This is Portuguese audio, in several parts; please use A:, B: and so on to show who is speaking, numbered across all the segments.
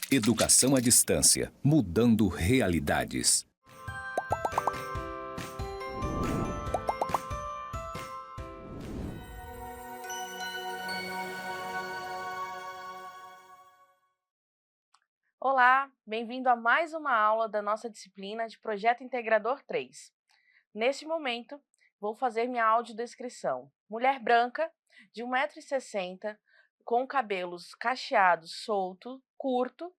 A: Educação à distância, mudando realidades.
B: Olá, bem-vindo a mais uma aula da nossa disciplina de Projeto Integrador 3. Neste momento, vou fazer minha audiodescrição. Mulher branca, de 1,60 m, com cabelos cacheados solto, curto,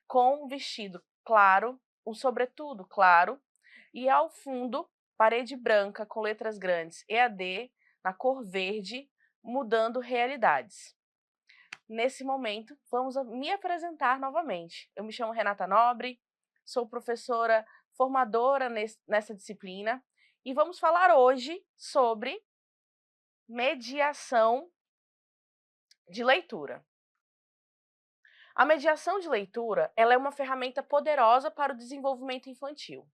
B: com um vestido claro, um sobretudo claro, e ao fundo, parede branca com letras grandes EAD, na cor verde, mudando realidades. Nesse momento, vamos me apresentar novamente. Eu me chamo Renata Nobre, sou professora formadora nessa disciplina e vamos falar hoje sobre mediação de leitura. A mediação de leitura, ela é uma ferramenta poderosa para o desenvolvimento infantil.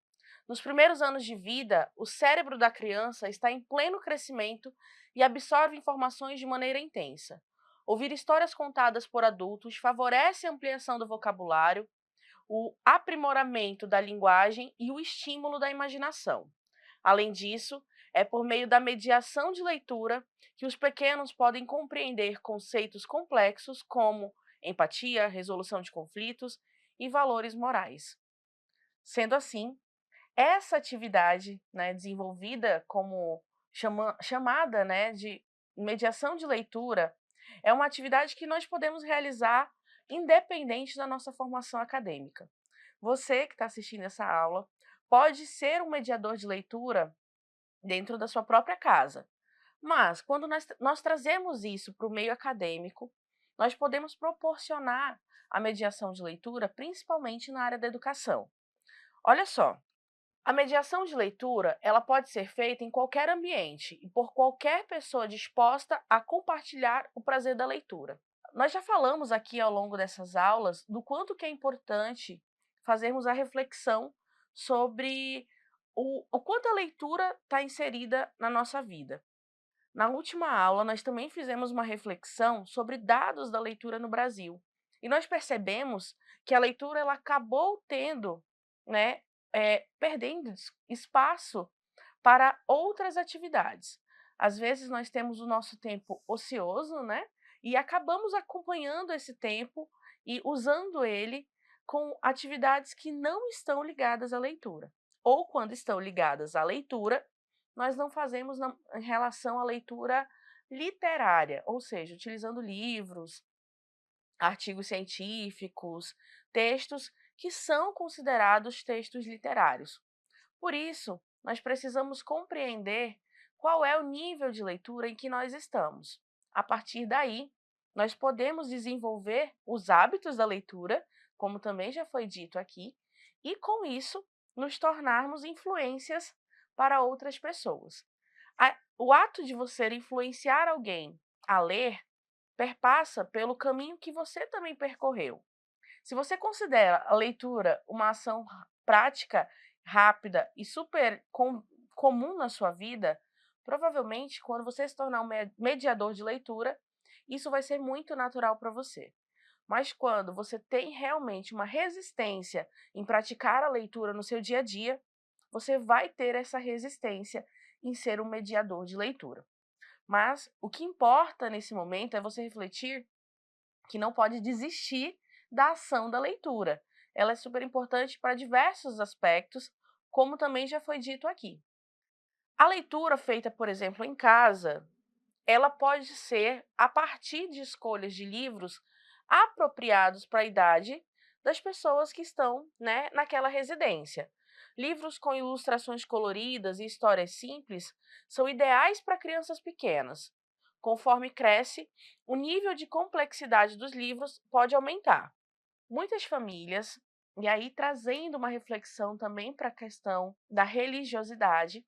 B: Nos primeiros anos de vida, o cérebro da criança está em pleno crescimento e absorve informações de maneira intensa. Ouvir histórias contadas por adultos favorece a ampliação do vocabulário, o aprimoramento da linguagem e o estímulo da imaginação. Além disso, é por meio da mediação de leitura que os pequenos podem compreender conceitos complexos como empatia, resolução de conflitos e valores morais. Sendo assim, essa atividade, desenvolvida como chamada, de mediação de leitura, é uma atividade que nós podemos realizar independente da nossa formação acadêmica. Você que está assistindo essa aula pode ser um mediador de leitura dentro da sua própria casa. Mas, quando nós trazemos isso para o meio acadêmico, nós podemos proporcionar a mediação de leitura, principalmente na área da educação. Olha só, a mediação de leitura, ela pode ser feita em qualquer ambiente e por qualquer pessoa disposta a compartilhar o prazer da leitura. Nós já falamos aqui ao longo dessas aulas do quanto que é importante fazermos a reflexão sobre o quanto a leitura está inserida na nossa vida. Na última aula, nós também fizemos uma reflexão sobre dados da leitura no Brasil. E nós percebemos que a leitura ela acabou tendo, perdendo espaço para outras atividades. Às vezes nós temos o nosso tempo ocioso, e acabamos acompanhando esse tempo e usando ele com atividades que não estão ligadas à leitura. Ou quando estão ligadas à leitura, nós não fazemos em relação à leitura literária, ou seja, utilizando livros, artigos científicos, textos que são considerados textos literários. Por isso, nós precisamos compreender qual é o nível de leitura em que nós estamos. A partir daí, nós podemos desenvolver os hábitos da leitura, como também já foi dito aqui, e com isso nos tornarmos influências para outras pessoas. O ato de você influenciar alguém a ler perpassa pelo caminho que você também percorreu. Se você considera a leitura uma ação prática, rápida e super comum na sua vida, provavelmente quando você se tornar um mediador de leitura, isso vai ser muito natural para você. Mas quando você tem realmente uma resistência em praticar a leitura no seu dia a dia, você vai ter essa resistência em ser um mediador de leitura. Mas o que importa nesse momento é você refletir que não pode desistir da ação da leitura. Ela é super importante para diversos aspectos, como também já foi dito aqui. A leitura feita, por exemplo, em casa, ela pode ser a partir de escolhas de livros apropriados para a idade das pessoas que estão, naquela residência. Livros com ilustrações coloridas e histórias simples são ideais para crianças pequenas. Conforme cresce, o nível de complexidade dos livros pode aumentar. Muitas famílias, e aí trazendo uma reflexão também para a questão da religiosidade,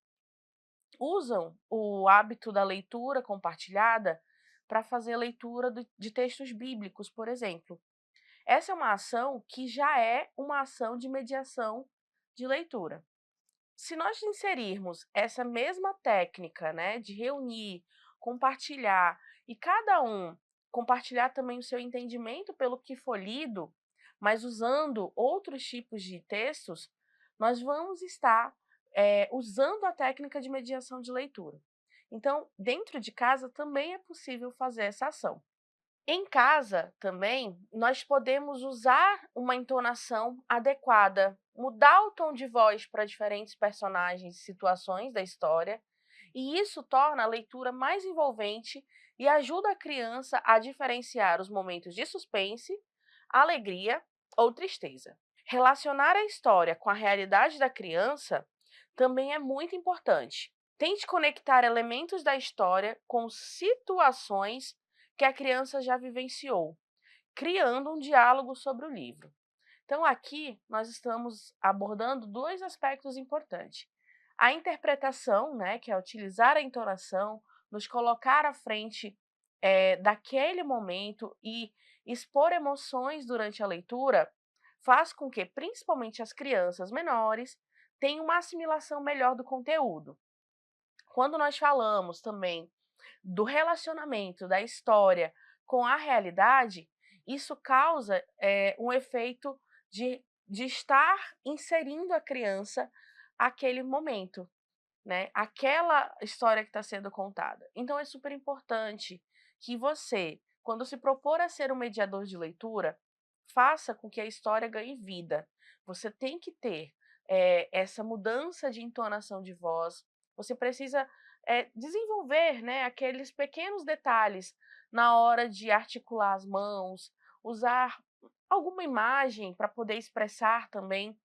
B: usam o hábito da leitura compartilhada para fazer leitura de textos bíblicos, por exemplo. Essa é uma ação que já é uma ação de mediação de leitura. Se nós inserirmos essa mesma técnica, de reunir, compartilhar e cada um compartilhar também o seu entendimento pelo que for lido, mas usando outros tipos de textos, nós vamos estar usando a técnica de mediação de leitura. Então, dentro de casa também é possível fazer essa ação. Em casa também, nós podemos usar uma entonação adequada, mudar o tom de voz para diferentes personagens e situações da história, e isso torna a leitura mais envolvente e ajuda a criança a diferenciar os momentos de suspense, alegria ou tristeza. Relacionar a história com a realidade da criança também é muito importante. Tente conectar elementos da história com situações que a criança já vivenciou, criando um diálogo sobre o livro. Então, aqui nós estamos abordando dois aspectos importantes. A interpretação, né, que é utilizar a entonação, nos colocar à frente daquele momento e expor emoções durante a leitura, faz com que, principalmente as crianças menores, tenham uma assimilação melhor do conteúdo. Quando nós falamos também do relacionamento da história com a realidade, isso causa um efeito de estar inserindo a criança aquele momento, né? Aquela história que está sendo contada. Então é super importante que você, quando se propor a ser um mediador de leitura, faça com que a história ganhe vida. Você tem que ter essa mudança de entonação de voz. Você precisa desenvolver, né, aqueles pequenos detalhes na hora de articular as mãos, usar alguma imagem para poder expressar também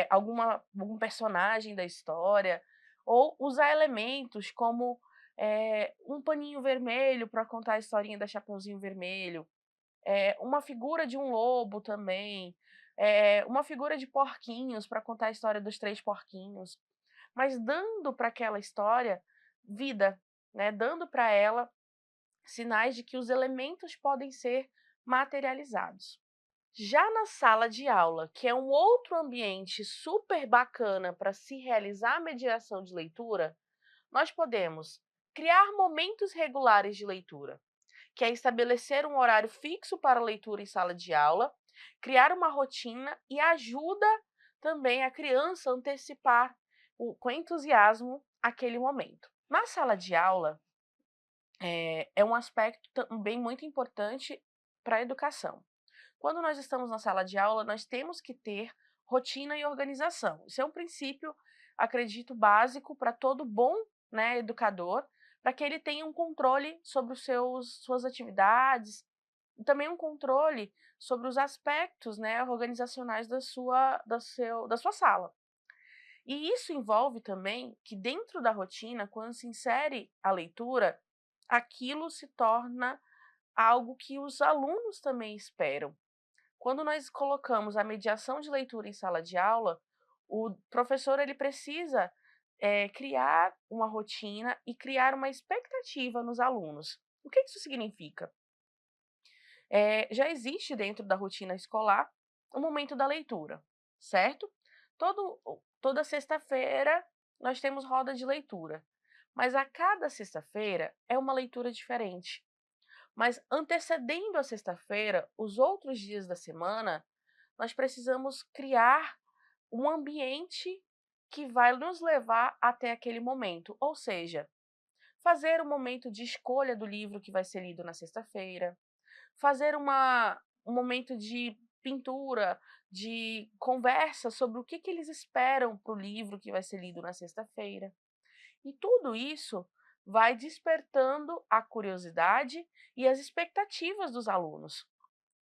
B: algum personagem da história, ou usar elementos como um paninho vermelho para contar a historinha da Chapeuzinho Vermelho, uma figura de um lobo também, uma figura de porquinhos para contar a história dos 3 porquinhos, mas dando para aquela história vida, né, dando para ela sinais de que os elementos podem ser materializados. Já na sala de aula, que é um outro ambiente super bacana para se realizar a mediação de leitura, nós podemos criar momentos regulares de leitura, que é estabelecer um horário fixo para leitura em sala de aula, criar uma rotina e ajuda também a criança a antecipar com entusiasmo aquele momento. Na sala de aula, é um aspecto também muito importante para a educação. Quando nós estamos na sala de aula, nós temos que ter rotina e organização. Isso é um princípio, acredito, básico para todo bom, né, educador, para que ele tenha um controle sobre suas atividades e também um controle sobre os aspectos, né, organizacionais da sua sala. E isso envolve também que dentro da rotina, quando se insere a leitura, aquilo se torna algo que os alunos também esperam. Quando nós colocamos a mediação de leitura em sala de aula, o professor ele precisa criar uma rotina e criar uma expectativa nos alunos. O que isso significa? Já existe dentro da rotina escolar o momento da leitura, certo? Toda sexta-feira nós temos roda de leitura, mas a cada sexta-feira é uma leitura diferente. Mas antecedendo a sexta-feira, os outros dias da semana, nós precisamos criar um ambiente que vai nos levar até aquele momento, ou seja, fazer um momento de escolha do livro que vai ser lido na sexta-feira, fazer um momento de pintura, de conversa sobre o que eles esperam para o livro que vai ser lido na sexta-feira. E tudo isso vai despertando a curiosidade e as expectativas dos alunos.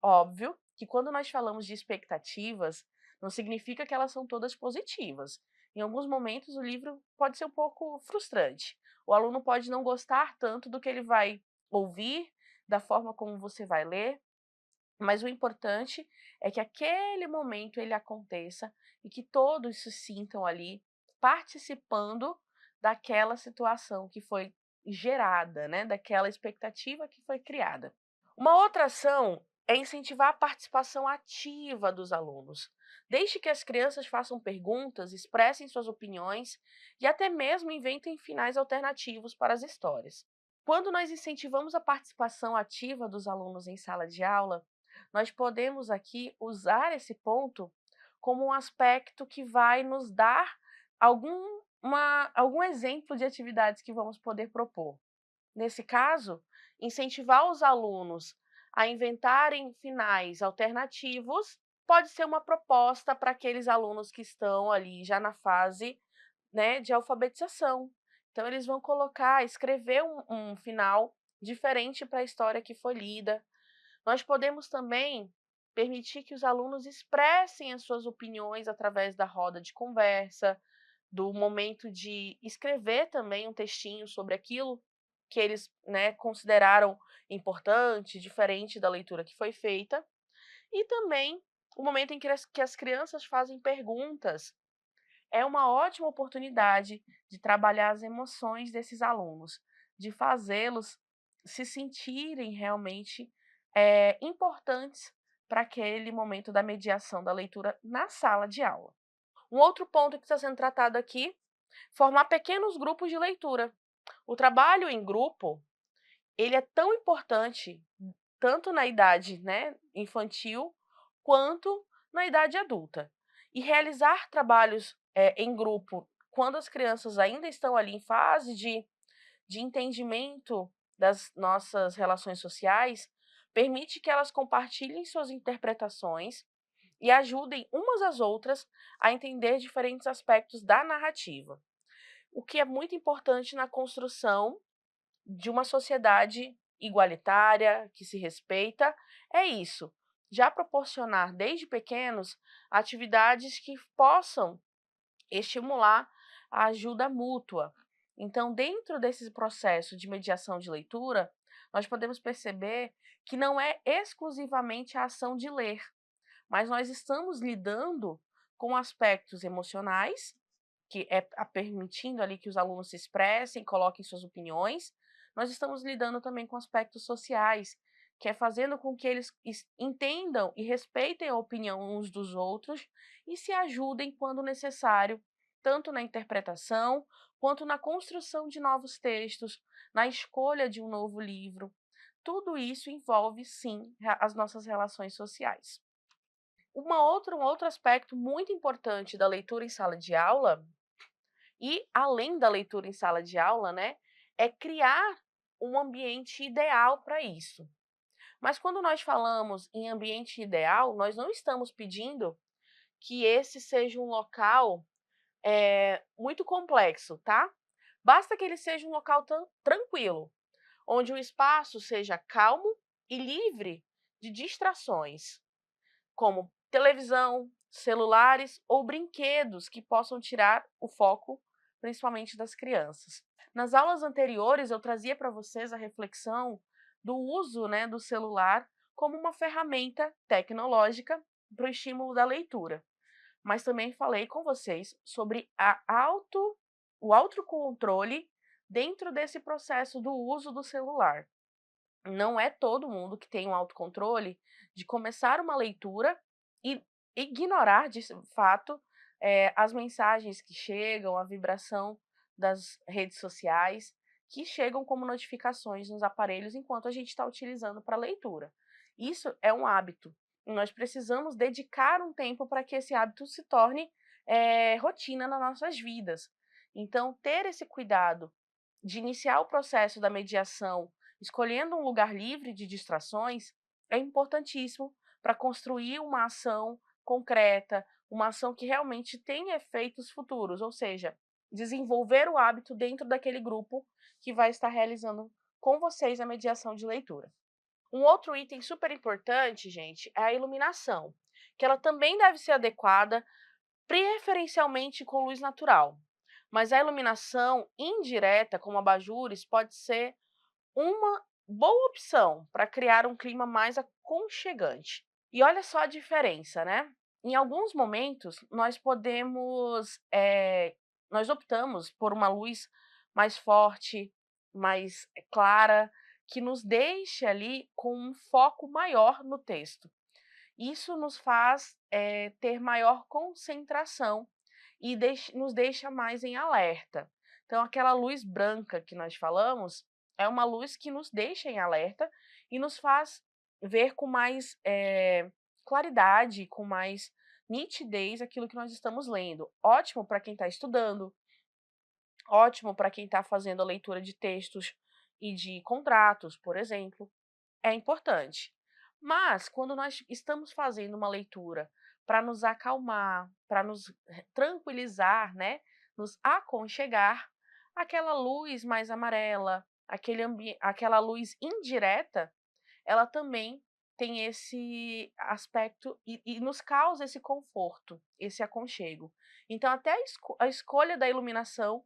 B: Óbvio que quando nós falamos de expectativas, não significa que elas são todas positivas. Em alguns momentos, o livro pode ser um pouco frustrante. O aluno pode não gostar tanto do que ele vai ouvir, da forma como você vai ler, mas o importante é que aquele momento ele aconteça e que todos se sintam ali participando daquela situação que foi gerada, né, daquela expectativa que foi criada. Uma outra ação é incentivar a participação ativa dos alunos. Deixe que as crianças façam perguntas, expressem suas opiniões e até mesmo inventem finais alternativos para as histórias. Quando nós incentivamos a participação ativa dos alunos em sala de aula, Nós podemos aqui usar esse ponto como um aspecto que vai nos dar algum exemplo de atividades que vamos poder propor. Nesse caso, incentivar os alunos a inventarem finais alternativos pode ser uma proposta para aqueles alunos que estão ali já na fase, né, de alfabetização. Então, eles vão escrever um final diferente para a história que foi lida. Nós podemos também permitir que os alunos expressem as suas opiniões através da roda de conversa, do momento de escrever também um textinho sobre aquilo que eles, né, consideraram importante, diferente da leitura que foi feita, e também o momento em que as crianças fazem perguntas. É uma ótima oportunidade de trabalhar as emoções desses alunos, de fazê-los se sentirem realmente importantes para aquele momento da mediação da leitura na sala de aula. Um outro ponto que está sendo tratado aqui, formar pequenos grupos de leitura. O trabalho em grupo, ele é tão importante, tanto na idade, né, infantil, quanto na idade adulta. E realizar trabalhos, em grupo, quando as crianças ainda estão ali em fase de entendimento das nossas relações sociais, permite que elas compartilhem suas interpretações e ajudem umas às outras a entender diferentes aspectos da narrativa, o que é muito importante na construção de uma sociedade igualitária, que se respeita, é isso. Já proporcionar desde pequenos atividades que possam estimular a ajuda mútua. Então, dentro desse processo de mediação de leitura, nós podemos perceber que não é exclusivamente a ação de ler, mas nós estamos lidando com aspectos emocionais, que é permitindo ali que os alunos se expressem, coloquem suas opiniões. Nós estamos lidando também com aspectos sociais, que é fazendo com que eles entendam e respeitem a opinião uns dos outros e se ajudem quando necessário, tanto na interpretação quanto na construção de novos textos, na escolha de um novo livro. Tudo isso envolve, sim, as nossas relações sociais. Um outro aspecto muito importante da leitura em sala de aula, e além da leitura em sala de aula, né, é criar um ambiente ideal para isso. Mas quando nós falamos em ambiente ideal, nós não estamos pedindo que esse seja um local muito complexo, tá? Basta que ele seja um local tranquilo, onde o espaço seja calmo e livre de distrações, como televisão, celulares ou brinquedos que possam tirar o foco, principalmente das crianças. Nas aulas anteriores, eu trazia para vocês a reflexão do uso, né, do celular como uma ferramenta tecnológica para o estímulo da leitura. Mas também falei com vocês sobre o autocontrole dentro desse processo do uso do celular. Não é todo mundo que tem um autocontrole de começar uma leitura e ignorar, de fato, as mensagens que chegam, a vibração das redes sociais, que chegam como notificações nos aparelhos enquanto a gente está utilizando para leitura. Isso é um hábito. E nós precisamos dedicar um tempo para que esse hábito se torne rotina nas nossas vidas. Então, ter esse cuidado de iniciar o processo da mediação escolhendo um lugar livre de distrações é importantíssimo para construir uma ação concreta, uma ação que realmente tenha efeitos futuros, ou seja, desenvolver o hábito dentro daquele grupo que vai estar realizando com vocês a mediação de leitura. Um outro item super importante, gente, é a iluminação, que ela também deve ser adequada, preferencialmente com luz natural. Mas a iluminação indireta, como abajures, pode ser uma boa opção para criar um clima mais aconchegante. E olha só a diferença, né? Em alguns momentos, nós optamos por uma luz mais forte, mais clara, que nos deixe ali com um foco maior no texto. Isso nos faz ter maior concentração e nos deixa mais em alerta. Então, aquela luz branca que nós falamos é uma luz que nos deixa em alerta e nos faz ver com mais claridade, com mais nitidez aquilo que nós estamos lendo. Ótimo para quem está estudando, ótimo para quem está fazendo a leitura de textos e de contratos, por exemplo, é importante. Mas quando nós estamos fazendo uma leitura para nos acalmar, para nos tranquilizar, né, nos aconchegar, aquela luz mais amarela, aquela luz indireta, ela também tem esse aspecto e nos causa esse conforto, esse aconchego. Então até a escolha da iluminação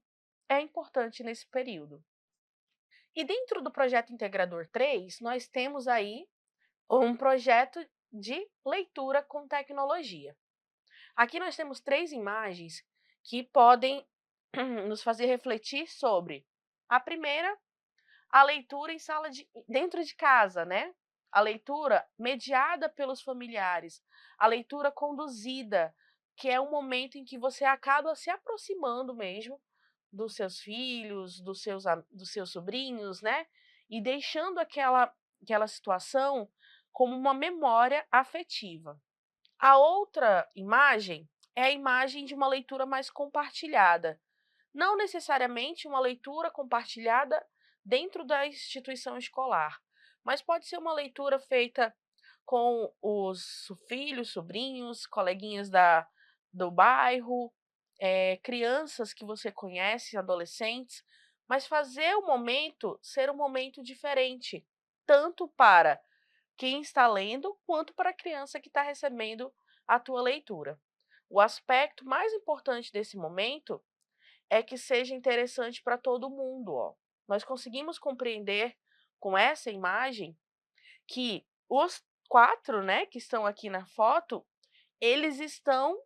B: é importante nesse período. E dentro do projeto Integrador 3, nós temos aí um projeto de leitura com tecnologia. Aqui nós temos 3 imagens que podem nos fazer refletir sobre a primeira, a leitura em dentro de casa, né? A leitura mediada pelos familiares, a leitura conduzida, que é um momento em que você acaba se aproximando mesmo dos seus filhos, dos seus sobrinhos, né? E deixando aquela situação como uma memória afetiva. A outra imagem é a imagem de uma leitura mais compartilhada. Não necessariamente uma leitura compartilhada dentro da instituição escolar, mas pode ser uma leitura feita com os filhos, sobrinhos, coleguinhas do bairro, crianças que você conhece, adolescentes, mas fazer o momento ser um momento diferente, tanto para quem está lendo, quanto para a criança que está recebendo a tua leitura. O aspecto mais importante desse momento é que seja interessante para todo mundo. Ó. Nós conseguimos compreender com essa imagem que os 4, né, que estão aqui na foto, eles estão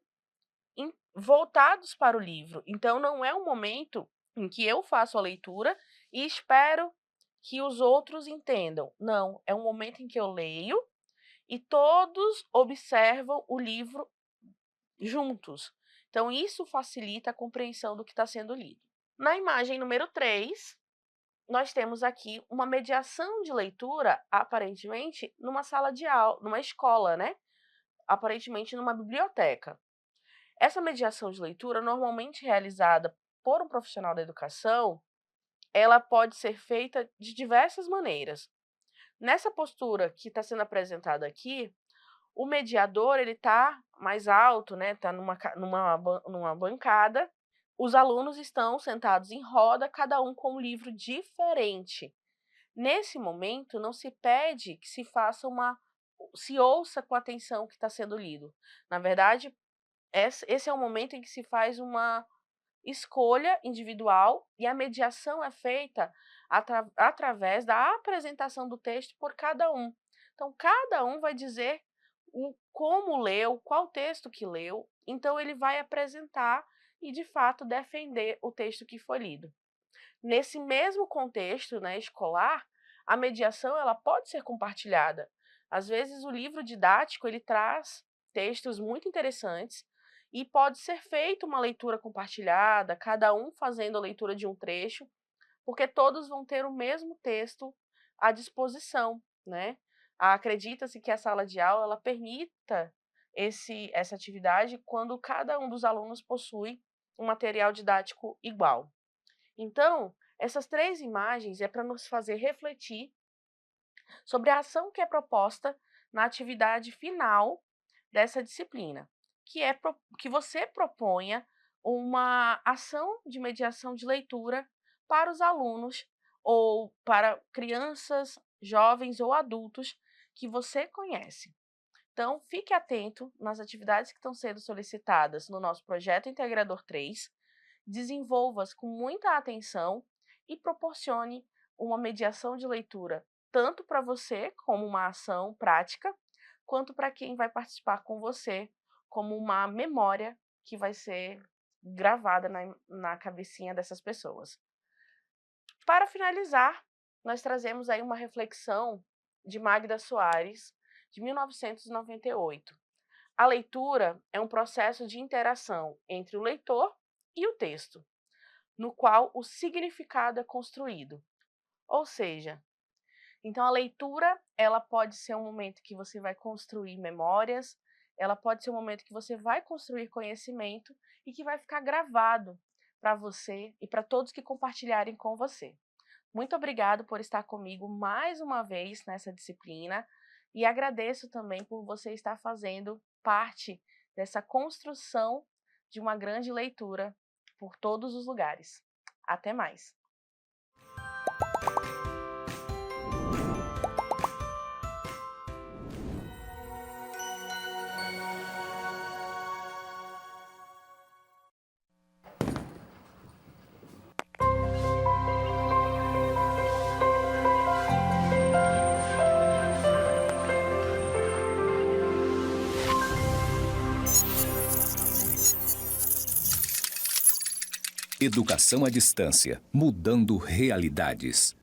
B: voltados para o livro. Então não é um momento em que eu faço a leitura e espero que os outros entendam. Não, é um momento em que eu leio e todos observam o livro juntos. Então, isso facilita a compreensão do que está sendo lido. Na imagem número 3, nós temos aqui uma mediação de leitura, aparentemente, numa sala de aula, numa escola, né? Aparentemente numa biblioteca. Essa mediação de leitura, normalmente realizada por um profissional da educação, ela pode ser feita de diversas maneiras. Nessa postura que está sendo apresentada aqui, o mediador ele está mais alto, né? Está numa bancada. Os alunos estão sentados em roda, cada um com um livro diferente. Nesse momento, não se pede que se ouça com atenção o que está sendo lido. Na verdade, esse é o momento em que se faz uma escolha individual e a mediação é feita através da apresentação do texto por cada um. Então, cada um vai dizer como leu, qual texto que leu, então ele vai apresentar e, de fato, defender o texto que foi lido. Nesse mesmo contexto, né, escolar, a mediação ela pode ser compartilhada. Às vezes, o livro didático ele traz textos muito interessantes e pode ser feita uma leitura compartilhada, cada um fazendo a leitura de um trecho, porque todos vão ter o mesmo texto à disposição, né? Acredita-se que a sala de aula ela permita essa atividade quando cada um dos alunos possui um material didático igual. Então, essas 3 imagens é para nos fazer refletir sobre a ação que é proposta na atividade final dessa disciplina, que você proponha uma ação de mediação de leitura para os alunos ou para crianças, jovens ou adultos que você conhece. Então, fique atento nas atividades que estão sendo solicitadas no nosso projeto Integrador 3, desenvolva-as com muita atenção e proporcione uma mediação de leitura tanto para você, como uma ação prática, quanto para quem vai participar com você, como uma memória que vai ser gravada na cabecinha dessas pessoas. Para finalizar, nós trazemos aí uma reflexão de Magda Soares, de 1998. A leitura é um processo de interação entre o leitor e o texto, no qual o significado é construído. Ou seja, Então a leitura, ela pode ser um momento que você vai construir memórias, ela pode ser um momento que você vai construir conhecimento e que vai ficar gravado para você e para todos que compartilharem com você. Muito obrigado por estar comigo mais uma vez nessa disciplina e agradeço também por você estar fazendo parte dessa construção de uma grande leitura por todos os lugares. Até mais!
A: Educação à distância, mudando realidades.